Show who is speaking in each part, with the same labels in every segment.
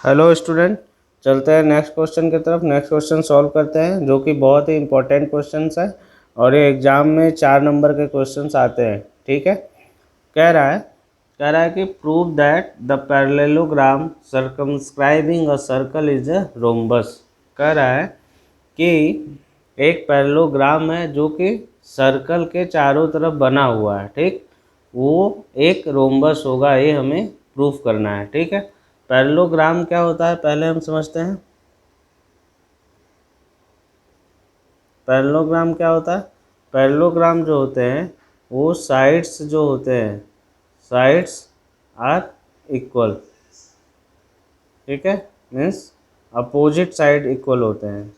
Speaker 1: Hello student, चलते हैं next question की तरफ। नेक्स्ट क्वेश्चन सॉल्व करते हैं, जो कि बहुत ही इंपॉर्टेंट क्वेश्चंस है और ये एग्जाम में 4 नंबर के क्वेश्चंस आते हैं। ठीक है, कह रहा है कि prove that the parallelogram circumscribing a circle is a rhombus. कह रहा है कि एक पैरेललोग्राम है जो कि सर्कल के चारों तरफ बना हुआ है। ठीक, वो एक रोम्बस होगा, ये हमें प्रूफ करना है। ठीक है, पैरेललोग्राम क्या होता है पहले हम समझते हैं। पैरेललोग्राम क्या होता है? पैरेललोग्राम जो होते हैं वो साइड्स जो होते हैं, साइड्स आर इक्वल। ठीक है, मीन्स अपोजिट साइड इक्वल होते हैं,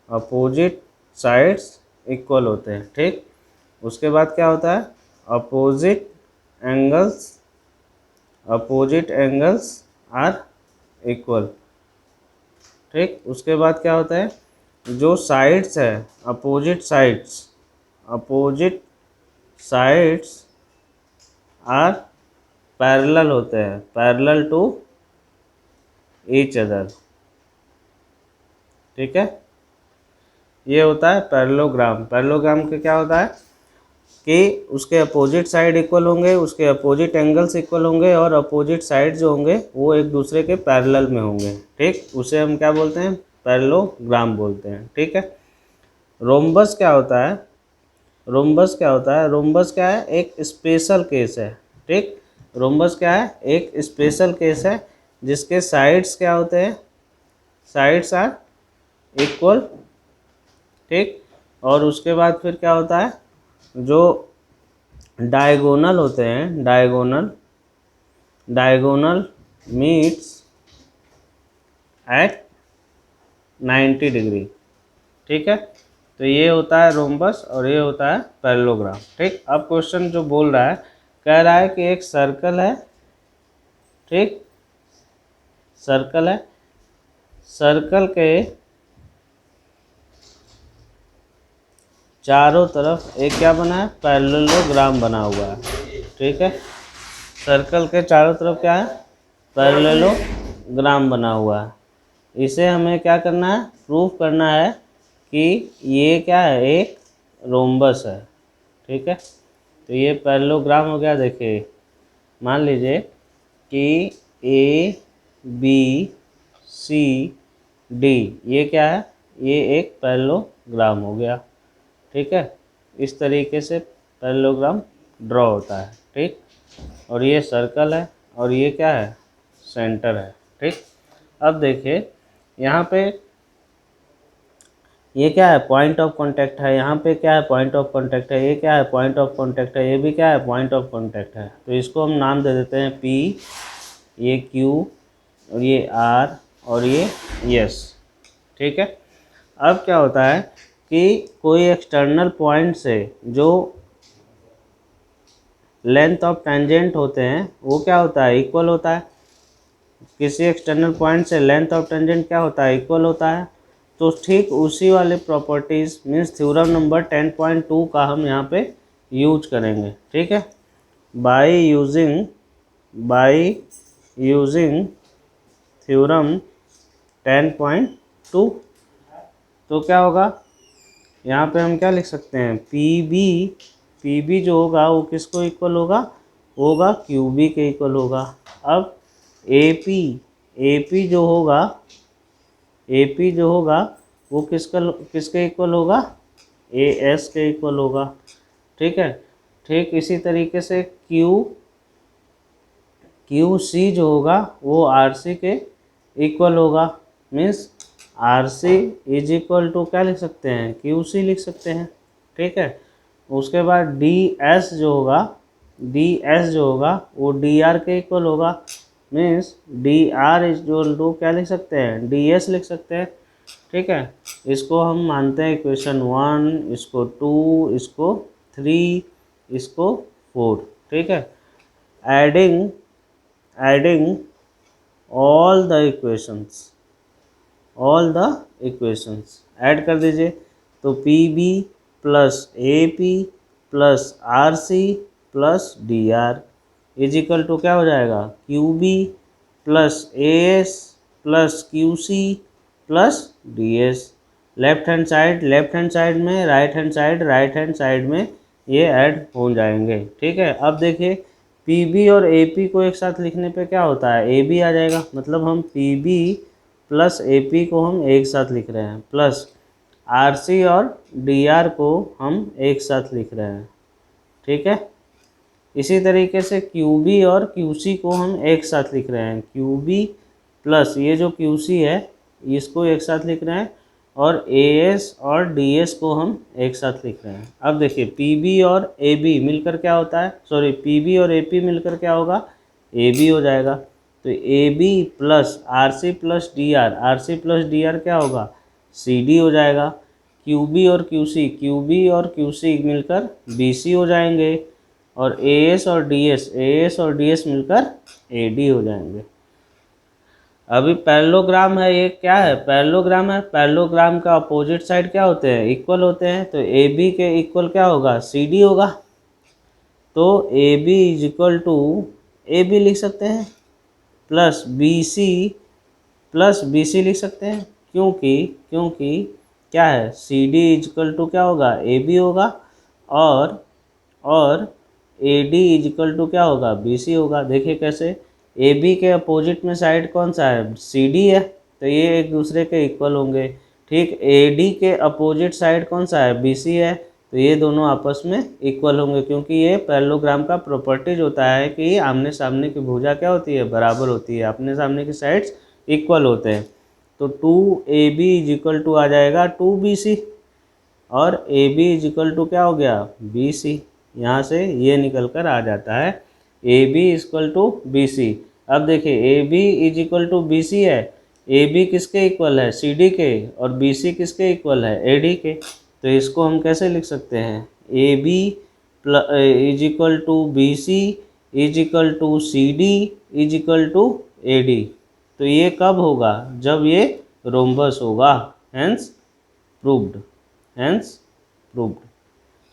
Speaker 1: अपोजिट साइड्स इक्वल होते हैं। ठीक, उसके बाद क्या होता है? Opposite angles, opposite angles are equal. ठीक, उसके बाद क्या होता है? जो साइड्स है, opposite sides, opposite sides are parallel होते हैं, पैरेलल टू ईच अदर। ठीक है, ये होता है पैरेललोग्राम। पैरेललोग्राम के क्या होता है कि उसके अपोजिट साइड इक्वल होंगे, उसके अपोजिट एंगल्स इक्वल होंगे और अपोजिट साइड जो होंगे वो एक दूसरे के पैरेलल में होंगे। ठीक, उसे हम क्या बोलते हैं? पैरेललोग्राम बोलते हैं। ठीक है, रोम्बस क्या होता है? रोम्बस क्या होता है? रोम्बस क्या है? एक स्पेशल केस है। ठीक, रोम्बस क्या है? एक स्पेशल केस है जिसके साइड्स क्या होते हैं? Sides are equal. ठीक, और उसके बाद फिर क्या होता है? जो डायगोनल होते हैं, diagonal, diagonal meets eight 90 degree. ठीक है, तो ये होता है रोम्बस और ये होता है पैरेललोग्राम। ठीक, अब क्वेश्चन जो बोल रहा है, कह रहा है कि एक सर्कल है। ठीक, सर्कल है, सर्कल के चारों तरफ एक क्या बना है? पैरेललोग्राम बना हुआ है। ठीक है, सर्कल के चारों तरफ क्या है? पैरेललोग्राम बना हुआ है। इसे हमें क्या करना है? प्रूफ करना है कि ये क्या है? एक रोम्बस है। ठीक है, तो ये पैरेललोग्राम हो गया। देखिए, मान लीजिए कि ए बी सी डी, ये क्या है? ये एक पैरेललोग्राम हो गया। ठीक है, इस तरीके से पैरेललोग्राम ड्रॉ होता है। ठीक, और ये सर्कल है और ये क्या है? सेंटर है। ठीक, अब देखिए यहाँ पे ये क्या है? पॉइंट ऑफ कांटेक्ट है। यहाँ पे क्या है? पॉइंट ऑफ कांटेक्ट है। ये क्या है? पॉइंट ऑफ कांटेक्ट है। ये भी क्या है? पॉइंट ऑफ कांटेक्ट है। तो इसको हम नाम दे देते हैं P, ये Q और ये R और ये S। ठीक है, अब क्या होता है कि कोई एक्सटर्नल पॉइंट से जो लेंथ ऑफ टेंजेंट होते हैं वो क्या होता है? इक्वल होता है। किसी एक्सटर्नल पॉइंट से लेंथ ऑफ टेंजेंट क्या होता है? इक्वल होता है। तो ठीक उसी वाले प्रॉपर्टीज़ मीन्स थ्योरम नंबर 10.2 का हम यहाँ पे यूज करेंगे। ठीक है, बाय यूजिंग थ्योरम 10.2, तो क्या होगा? यहाँ पे हम क्या लिख सकते हैं? पी बी जो होगा वो किसको इक्वल होगा क्यू बी के इक्वल होगा। अब ए पी जो होगा, ए पी जो होगा वो किसके इक्वल होगा? ए एस के इक्वल होगा। ठीक है, ठीक इसी तरीके से क्यू सी जो होगा वो आर सी के इक्वल होगा। Means R C is equal to क्या लिख सकते हैं? क्यू सी लिख सकते हैं। ठीक है, उसके बाद डी एस जो होगा वो डी आर के इक्वल होगा। Means D R is equal to क्या लिख सकते हैं? डी एस लिख सकते हैं। ठीक है, इसको हम मानते हैं इक्वेशन 1, इसको 2, इसको 3, इसको 4। ठीक है, adding all the equations add कर दीजिए। तो P B plus A P plus R C plus D R is equal to क्या हो जाएगा? Q B plus A S plus QC plus DS। Left hand side में, right hand side में ये add हो जाएंगे। ठीक है, अब देखिए PB और AP को एक साथ लिखने पे क्या होता है, AB आ जाएगा, मतलब हम PB प्लस AP को हम एक साथ लिख रहे हैं, प्लस RC और DR को हम एक साथ लिख रहे हैं। ठीक है, इसी तरीके से QB और QC को हम एक साथ लिख रहे हैं, QB प्लस ये जो QC है इसको एक साथ लिख रहे हैं, और AS और DS को हम एक साथ लिख रहे हैं। अब देखिए PB और AB मिलकर क्या होता है, सॉरी PB और AP मिलकर क्या होगा, AB हो जाएगा। तो AB plus RC plus DR क्या होगा, CD हो जाएगा। QB और QC मिलकर BC हो जाएंगे, और AS और DS मिलकर AD हो जाएंगे। अभी पैरेललोग्राम है, ये क्या है, पैरेललोग्राम है। पैरेललोग्राम का अपोजिट साइड क्या होते हैं, इक्वल होते हैं। तो AB के इक्वल क्या होगा, CD होगा। तो AB is equal to AB लिख सकते हैं, प्लस BC लिख सकते हैं, क्योंकि क्या है, CD इज इक्वल टू क्या होगा, AB होगा, और AD इज इक्वल टू क्या होगा, BC होगा। देखिए कैसे, AB के अपोजिट में साइड कौन सा है, CD है, तो ये एक दूसरे के इक्वल होंगे। ठीक, AD के अपोजिट साइड कौन सा है, BC है, तो ये दोनों आपस में इक्वल होंगे, क्योंकि ये पैरेललोग्राम का प्रॉपर्टीज होता है कि आमने सामने की भुजा क्या होती है, बराबर होती है, अपने सामने की साइड्स इक्वल होते हैं। तो 2AB इज इक्वल टू आ जाएगा 2BC, और AB इज इक्वल टू क्या हो गया, BC। यहाँ से ये निकल कर आ जाता है AB is equal to BC। अब देखिए AB is equal to BC है, AB किसके इक्वल है, CD के, और BC किसके इक्वल है, AD के। तो इसको हम कैसे लिख सकते हैं, AB is equal to BC is equal to CD is equal to AD। तो ये कब होगा, जब ये रोम्बस होगा, हेंस प्रूव्ड।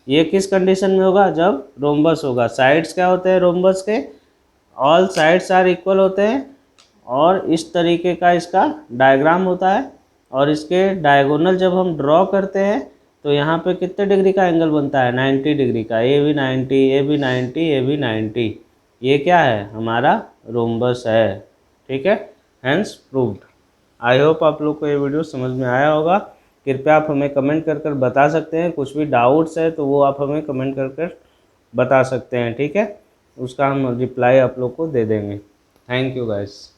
Speaker 1: ये किस कंडीशन में होगा, जब रोम्बस होगा। साइड्स क्या होते हैं रोम्बस के, ऑल साइड्स आर इक्वल होते हैं, और इस तरीके का इसका डायग्राम होता है, और इसके डायगोनल जब हम ड्रॉ करते हैं तो यहाँ पे कितने डिग्री का एंगल बनता है, 90 डिग्री का, ए भी 90। ये क्या है, हमारा रोम्बस है। ठीक है, हेंस प्रूव्ड। आई होप आप लोग को ये वीडियो समझ में आया होगा। कृपया आप हमें कमेंट कर बता सकते हैं, कुछ भी डाउट्स है तो वो आप हमें कमेंट कर बता सकते हैं। ठीक है, उसका हम रिप्लाई आप लोग को दे देंगे। Thank you guys.